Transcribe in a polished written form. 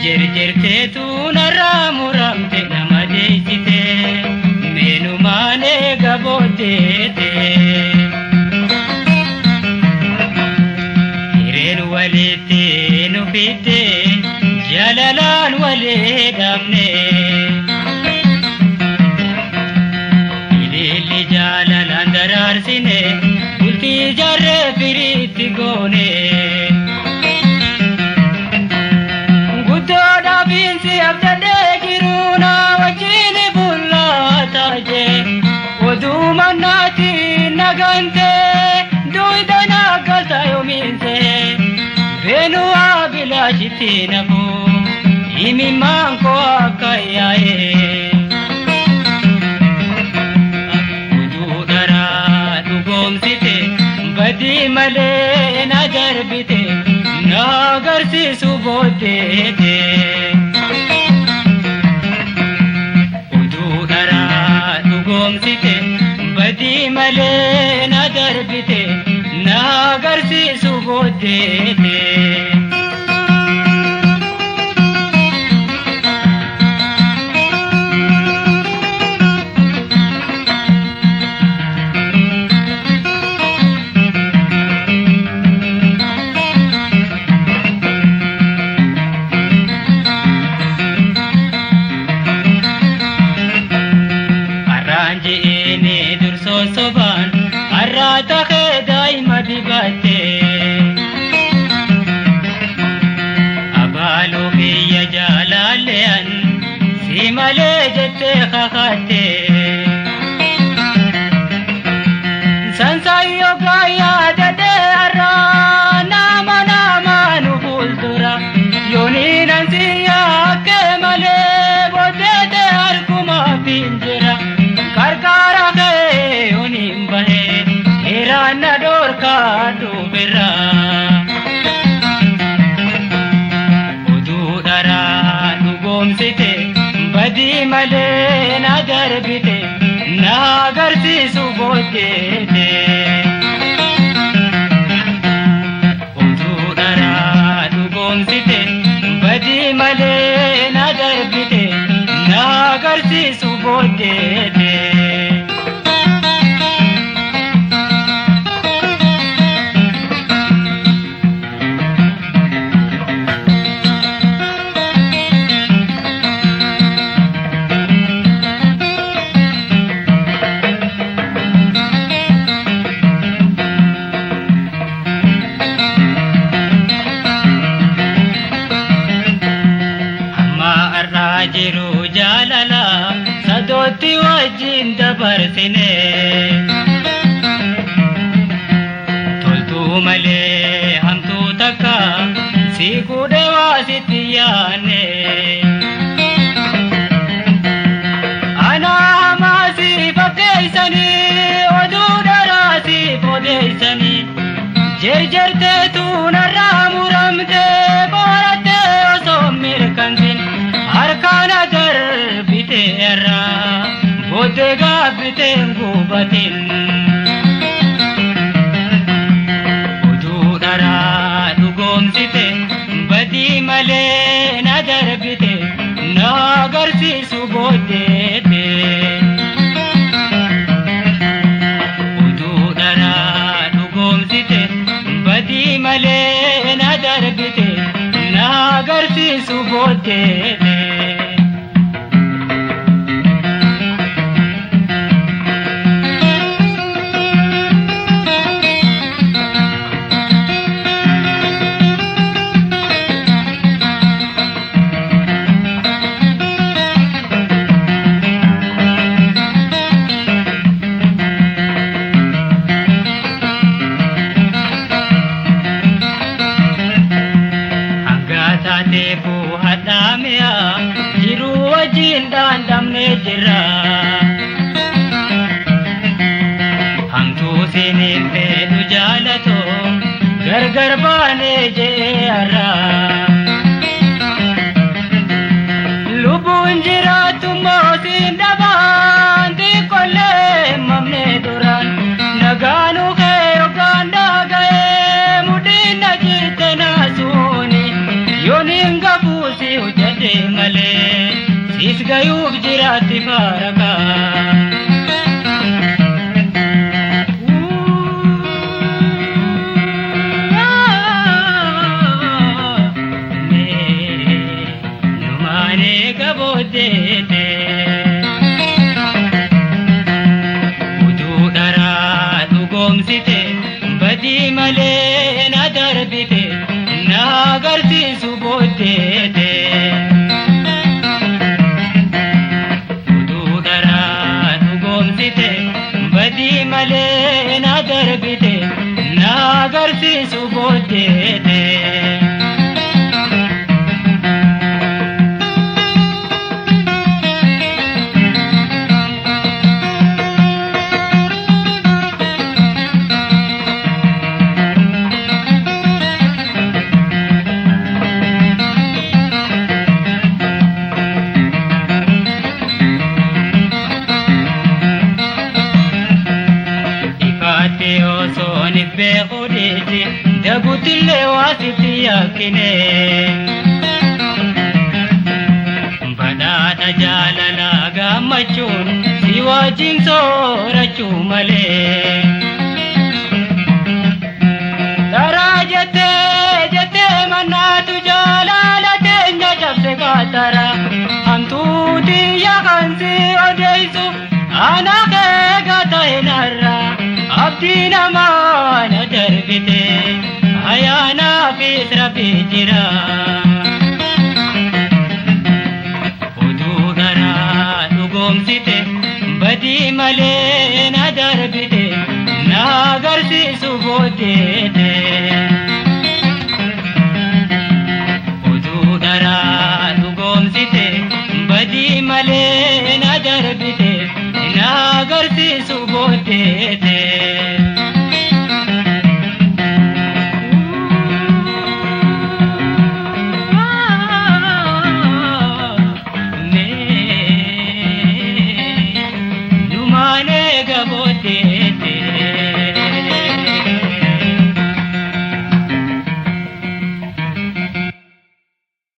jirteetu narraa muramte nama deessite meenumaane gabootteete hireen walitti nu fitte jaalalaan walee dhabne ililli jaalalaan daraarsine bultii jarree firiitti goone binti abdade jiruna wajini bullata je oduma nati nagante duidana galta yominte venu abila jitina bu imi manko akayae ududara dugomsite badi male na darbite nagarsi subodete badi male na darbite nagarsi subodete soban arrata khedai madibate abalu hiya jalalean simale jette khakhate sansayo gaya dade arana mana nufuldura yoni nansiya kemale bodete arkuma pinjira karkara Irana dorka dubira ududara dugomsite badi male na darbite nagarsi subodete ududara dugomsite badi male na darbite nagarsi subodete jiru jalala sadoti wajin dabarsine toltu male hamtu taka si kude wasitiyane ana masi bakeisani odu darasi podeisani jerjerte tu naramuramte borate osomir kanzin arkana darbite era bodega bitengu batin ududara dugomsite badi male na darbite nagarsi subodete ududara dugomsite badi male na darbite nagarsi subodete Debu hadamya jiru wajin dandamne jira hamtu sinin pe dujalato gargar bane je ara lubun jira tumo sindaban di kolle mamne duran naganu ke oganda gae mudin najitena suni yoninga bu si hojjate malee sis gayuuf jiraatti faaraka. Numane gabootete utuu dharaa dhugoomsite badii malee na darbite na agarsiisu booddeete. Utuu dharaa dhugoomsite badii malee na darbite na agarsiisu booddeete. Osoonif beekuudheeti daguutillee waasitti yakkine badhaadha jaalala gammachuun si wajjin soorachuu malee. Daraa jettee mannaatu jaalala teenya cabse kaatara hamtuuti yaakansi odeessu ana keega ta'e narra. Abdii namaa na darbite ayyaanaafis rabbee jira. Utuu dharaa dhugoomsite badii malee na darbite na agarsiisu booddeete.